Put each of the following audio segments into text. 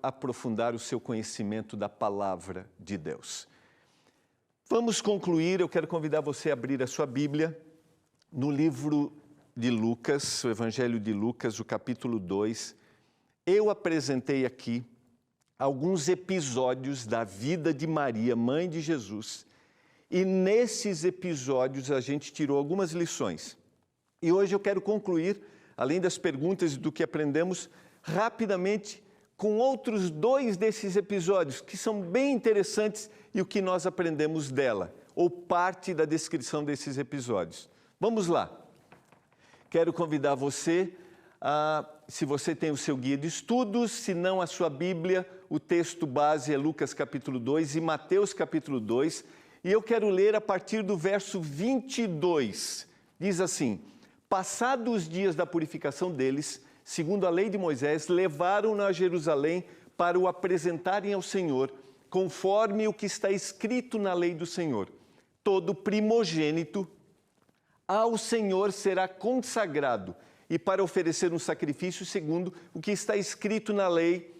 aprofundar o seu conhecimento da palavra de Deus. Vamos concluir, eu quero convidar você a abrir a sua Bíblia no livro de Lucas, o Evangelho de Lucas, o capítulo 2. Eu apresentei aqui alguns episódios da vida de Maria, mãe de Jesus, e nesses episódios a gente tirou algumas lições. E hoje eu quero concluir, além das perguntas e do que aprendemos, rapidamente com outros 2 desses episódios, que são bem interessantes e o que nós aprendemos dela, ou parte da descrição desses episódios. Vamos lá. Quero convidar você, se você tem o seu guia de estudos, se não a sua Bíblia, o texto base é Lucas capítulo 2 e Mateus capítulo 2, e eu quero ler a partir do verso 22. Diz assim: passados os dias da purificação deles, segundo a lei de Moisés, levaram-no a Jerusalém para o apresentarem ao Senhor, conforme o que está escrito na lei do Senhor. Todo primogênito ao Senhor será consagrado, e para oferecer um sacrifício segundo o que está escrito na lei,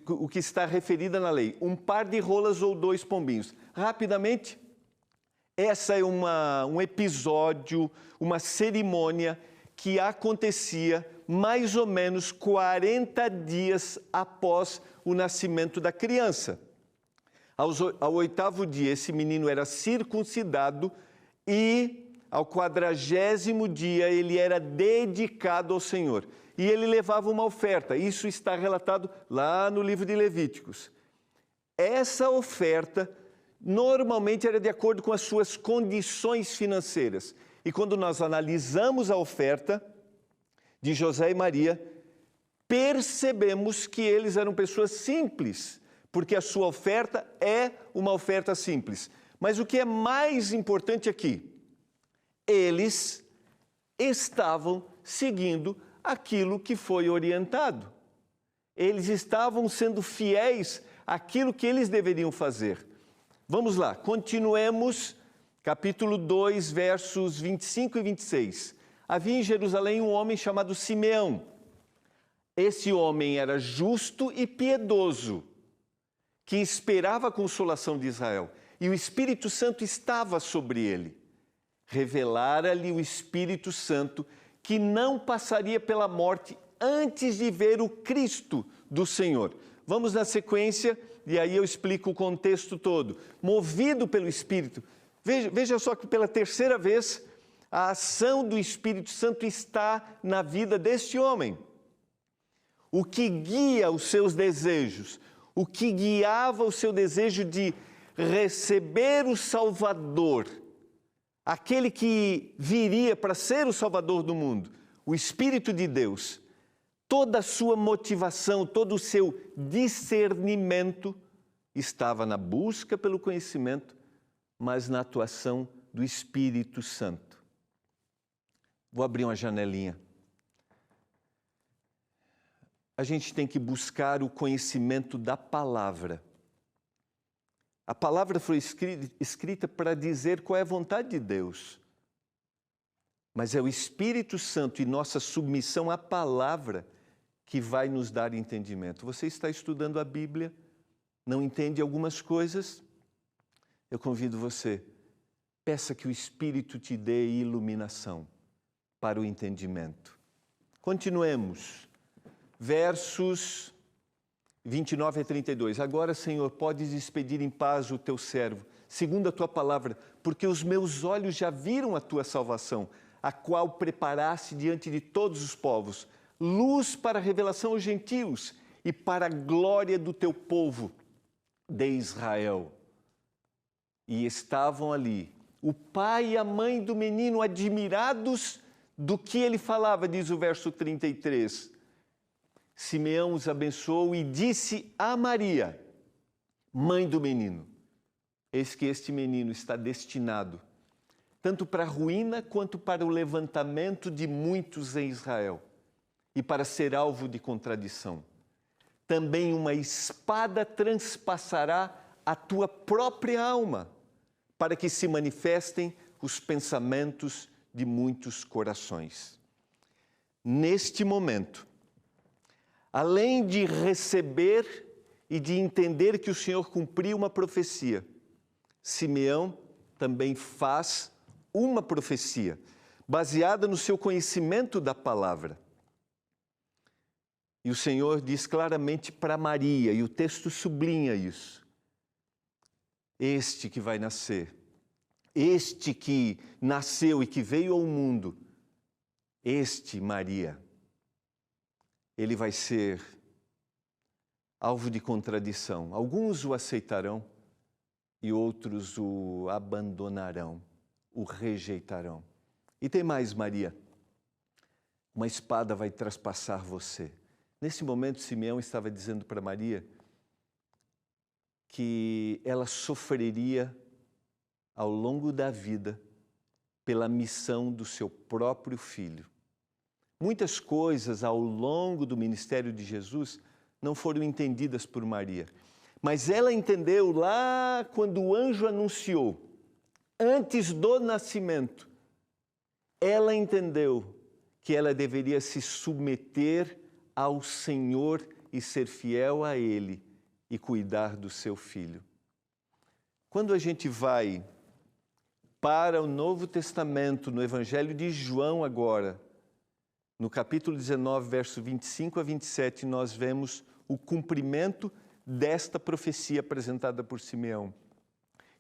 o que está referida na lei, um par de rolas ou 2 pombinhos. Rapidamente, essa é um episódio, uma cerimônia que acontecia mais ou menos 40 dias após o nascimento da criança. Ao 8º dia, esse menino era circuncidado e ao 40º dia ele era dedicado ao Senhor. E ele levava uma oferta. Isso está relatado lá no livro de Levíticos. Essa oferta normalmente era de acordo com as suas condições financeiras. E quando nós analisamos a oferta de José e Maria, percebemos que eles eram pessoas simples, porque a sua oferta é uma oferta simples. Mas o que é mais importante aqui, eles estavam seguindo aquilo que foi orientado. Eles estavam sendo fiéis àquilo que eles deveriam fazer. Vamos lá, continuemos, capítulo 2, versos 25 e 26. Havia em Jerusalém um homem chamado Simeão. Esse homem era justo e piedoso, que esperava a consolação de Israel, e o Espírito Santo estava sobre ele. Revelara-lhe o Espírito Santo que não passaria pela morte antes de ver o Cristo do Senhor. Vamos na sequência, e aí eu explico o contexto todo. Movido pelo Espírito, veja só que pela 3ª vez, a ação do Espírito Santo está na vida deste homem. O que guia os seus desejos, o que guiava o seu desejo de receber o Salvador, aquele que viria para ser o Salvador do mundo, o Espírito de Deus, toda a sua motivação, todo o seu discernimento estava na busca pelo conhecimento, mas na atuação do Espírito Santo. Vou abrir uma janelinha. A gente tem que buscar o conhecimento da palavra. A palavra foi escrita para dizer qual é a vontade de Deus. Mas é o Espírito Santo e nossa submissão à palavra que vai nos dar entendimento. Você está estudando a Bíblia, não entende algumas coisas? Eu convido você, peça que o Espírito te dê iluminação para o entendimento. Continuemos. Versos 29 a 32. Agora, Senhor, podes despedir em paz o teu servo, segundo a tua palavra, porque os meus olhos já viram a tua salvação, a qual preparaste diante de todos os povos, luz para a revelação aos gentios e para a glória do teu povo de Israel. E estavam ali o pai e a mãe do menino, admirados do que ele falava, diz o verso 33. Simeão os abençoou e disse a Maria, mãe do menino: eis que este menino está destinado tanto para a ruína quanto para o levantamento de muitos em Israel e para ser alvo de contradição. Também uma espada transpassará a tua própria alma, para que se manifestem os pensamentos de muitos corações. Neste momento, além de receber e de entender que o Senhor cumpriu uma profecia, Simeão também faz uma profecia, baseada no seu conhecimento da palavra. E o Senhor diz claramente para Maria, e o texto sublinha isso: este que vai nascer, este que nasceu e que veio ao mundo, este, Maria, ele vai ser alvo de contradição. Alguns o aceitarão e outros o abandonarão, o rejeitarão. E tem mais, Maria. Uma espada vai traspassar você. Nesse momento, Simeão estava dizendo para Maria que ela sofreria ao longo da vida pela missão do seu próprio filho. Muitas coisas ao longo do ministério de Jesus não foram entendidas por Maria, mas ela entendeu lá quando o anjo anunciou, antes do nascimento, ela entendeu que ela deveria se submeter ao Senhor e ser fiel a Ele e cuidar do seu filho. Quando a gente vai para o Novo Testamento, no Evangelho de João agora, no capítulo 19, verso 25 a 27, nós vemos o cumprimento desta profecia apresentada por Simeão.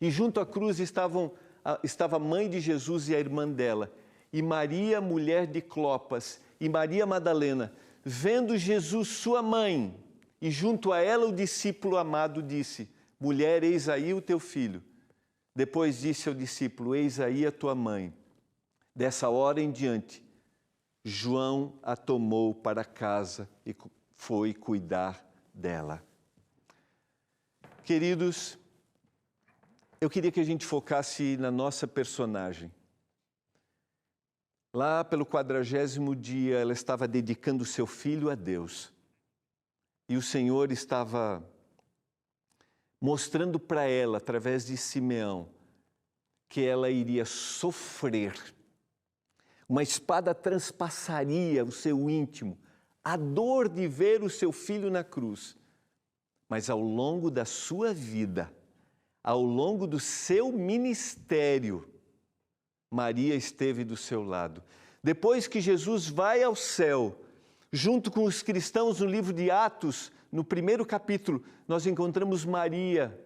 E junto à cruz estava a mãe de Jesus e a irmã dela, e Maria, mulher de Clopas, e Maria Madalena, vendo Jesus, sua mãe, e junto a ela o discípulo amado disse: mulher, eis aí o teu filho. Depois disse ao discípulo: eis aí a tua mãe. Dessa hora em diante, João a tomou para casa e foi cuidar dela. Queridos, eu queria que a gente focasse na nossa personagem. Lá pelo 40º dia, ela estava dedicando o seu filho a Deus. E o Senhor estava mostrando para ela, através de Simeão, que ela iria sofrer. Uma espada transpassaria o seu íntimo, a dor de ver o seu filho na cruz. Mas ao longo da sua vida, ao longo do seu ministério, Maria esteve do seu lado. Depois que Jesus vai ao céu, junto com os cristãos no livro de Atos, no 1º capítulo, nós encontramos Maria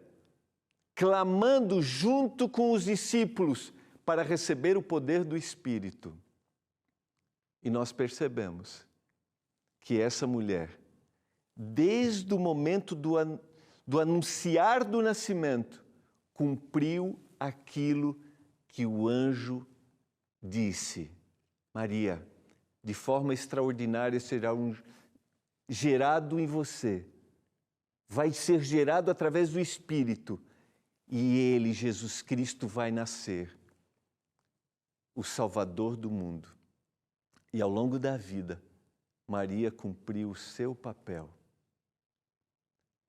clamando junto com os discípulos para receber o poder do Espírito. E nós percebemos que essa mulher, desde o momento do anunciar do nascimento, cumpriu aquilo que o anjo disse: Maria, de forma extraordinária será gerado em você, vai ser gerado através do Espírito, e ele, Jesus Cristo, vai nascer, o Salvador do mundo. E ao longo da vida, Maria cumpriu o seu papel.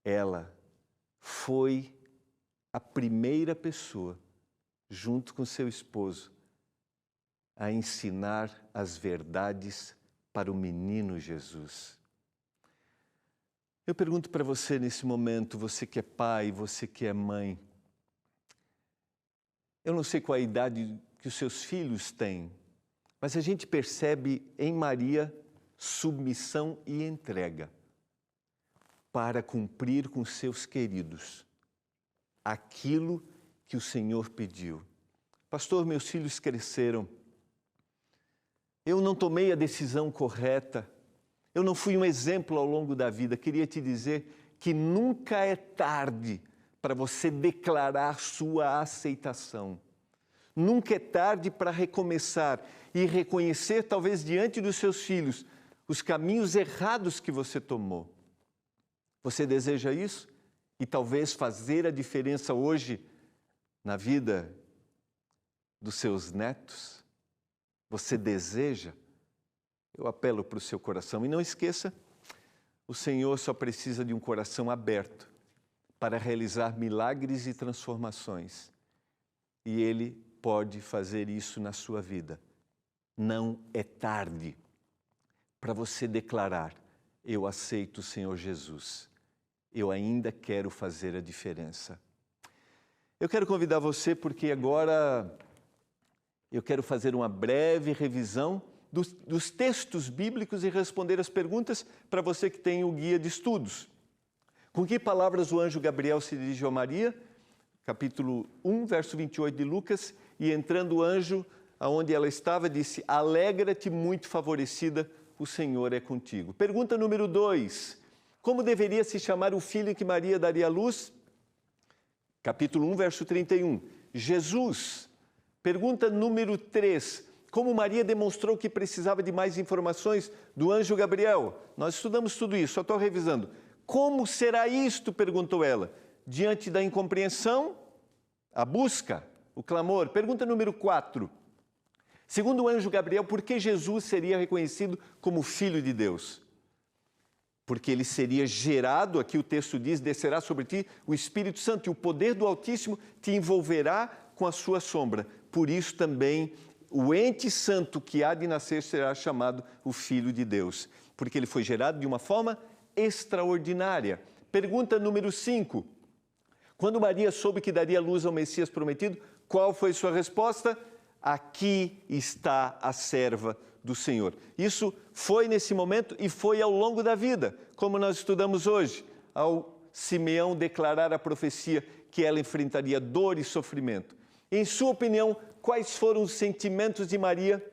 Ela foi a primeira pessoa, junto com seu esposo, a ensinar as verdades para o menino Jesus. Eu pergunto para você nesse momento, você que é pai, você que é mãe, eu não sei qual a idade que os seus filhos têm, mas a gente percebe em Maria submissão e entrega para cumprir com seus queridos aquilo que o Senhor pediu. Pastor, meus filhos cresceram, eu não tomei a decisão correta, eu não fui um exemplo ao longo da vida. Queria te dizer que nunca é tarde para você declarar sua aceitação. Nunca é tarde para recomeçar e reconhecer, talvez diante dos seus filhos, os caminhos errados que você tomou. Você deseja isso? E talvez fazer a diferença hoje na vida dos seus netos? Você deseja? Eu apelo para o seu coração. E não esqueça, o Senhor só precisa de um coração aberto para realizar milagres e transformações. E Ele pode fazer isso na sua vida. Não é tarde para você declarar: eu aceito o Senhor Jesus. Eu ainda quero fazer a diferença. Eu quero convidar você porque agora eu quero fazer uma breve revisão dos textos bíblicos e responder as perguntas para você que tem o guia de estudos. Com que palavras o anjo Gabriel se dirigiu a Maria? Capítulo 1, verso 28 de Lucas. E entrando o anjo aonde ela estava, disse: alegra-te, muito favorecida, o Senhor é contigo. Pergunta número 2. Como deveria se chamar o filho que Maria daria à luz? Capítulo 1, verso 31. Jesus. Pergunta número 3. Como Maria demonstrou que precisava de mais informações do anjo Gabriel? Nós estudamos tudo isso, só estou revisando. Como será isto? Perguntou ela. Diante da incompreensão, a busca, o clamor. Pergunta número 4. Segundo o anjo Gabriel, por que Jesus seria reconhecido como Filho de Deus? Porque ele seria gerado, aqui o texto diz, descerá sobre ti o Espírito Santo e o poder do Altíssimo te envolverá com a sua sombra. Por isso também o ente santo que há de nascer será chamado o Filho de Deus, porque ele foi gerado de uma forma extraordinária. Pergunta número 5. Quando Maria soube que daria luz ao Messias prometido, qual foi sua resposta? Aqui está a serva do Senhor. Isso foi nesse momento e foi ao longo da vida, como nós estudamos hoje, ao Simeão declarar a profecia que ela enfrentaria dor e sofrimento. Em sua opinião, quais foram os sentimentos de Maria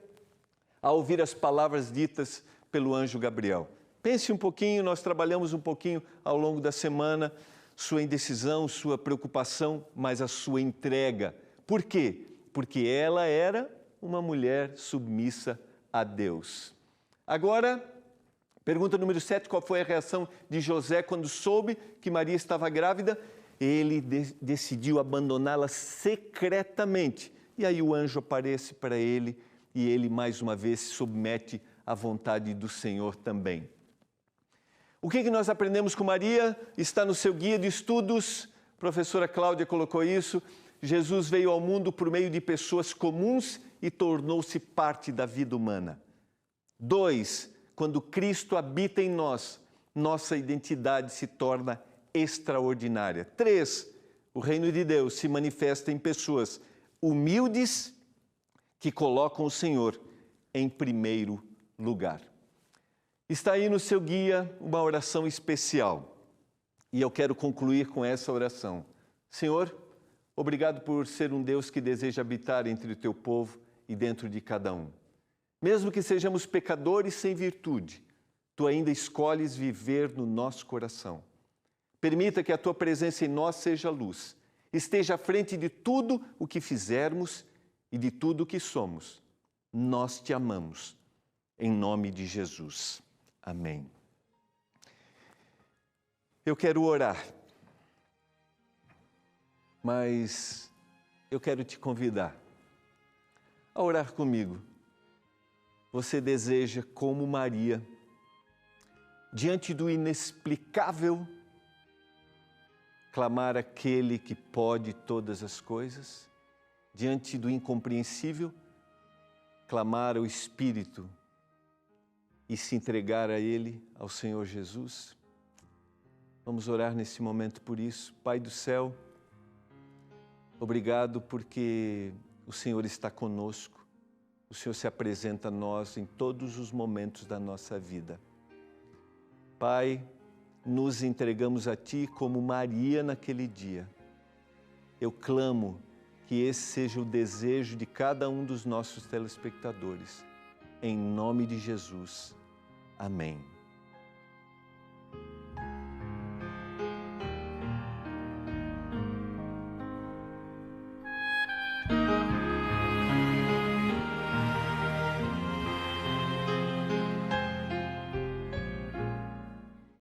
ao ouvir as palavras ditas pelo anjo Gabriel? Pense um pouquinho, nós trabalhamos um pouquinho ao longo da semana, sua indecisão, sua preocupação, mas a sua entrega. Por quê? Porque ela era uma mulher submissa a Deus. Agora, pergunta número 7, qual foi a reação de José quando soube que Maria estava grávida? Ele decidiu abandoná-la secretamente. E aí o anjo aparece para ele e ele mais uma vez se submete à vontade do Senhor também. O que nós aprendemos com Maria? Está no seu guia de estudos. A professora Cláudia colocou isso. Jesus veio ao mundo por meio de pessoas comuns e tornou-se parte da vida humana. 2. Quando Cristo habita em nós, nossa identidade se torna extraordinária. 3. O reino de Deus se manifesta em pessoas humildes que colocam o Senhor em primeiro lugar. Está aí no seu guia uma oração especial. E eu quero concluir com essa oração. Senhor, obrigado por ser um Deus que deseja habitar entre o teu povo e dentro de cada um. Mesmo que sejamos pecadores sem virtude, tu ainda escolhes viver no nosso coração. Permita que a tua presença em nós seja luz, esteja à frente de tudo o que fizermos e de tudo o que somos. Nós te amamos. Em nome de Jesus. Amém. Eu quero orar, mas eu quero te convidar a orar comigo. Você deseja, como Maria, diante do inexplicável, clamar aquele que pode todas as coisas? Diante do incompreensível, clamar ao Espírito e se entregar a Ele, ao Senhor Jesus? Vamos orar nesse momento por isso. Pai do céu, obrigado porque o Senhor está conosco. O Senhor se apresenta a nós em todos os momentos da nossa vida. Pai, nos entregamos a Ti como Maria naquele dia. Eu clamo que esse seja o desejo de cada um dos nossos telespectadores. Em nome de Jesus. Amém.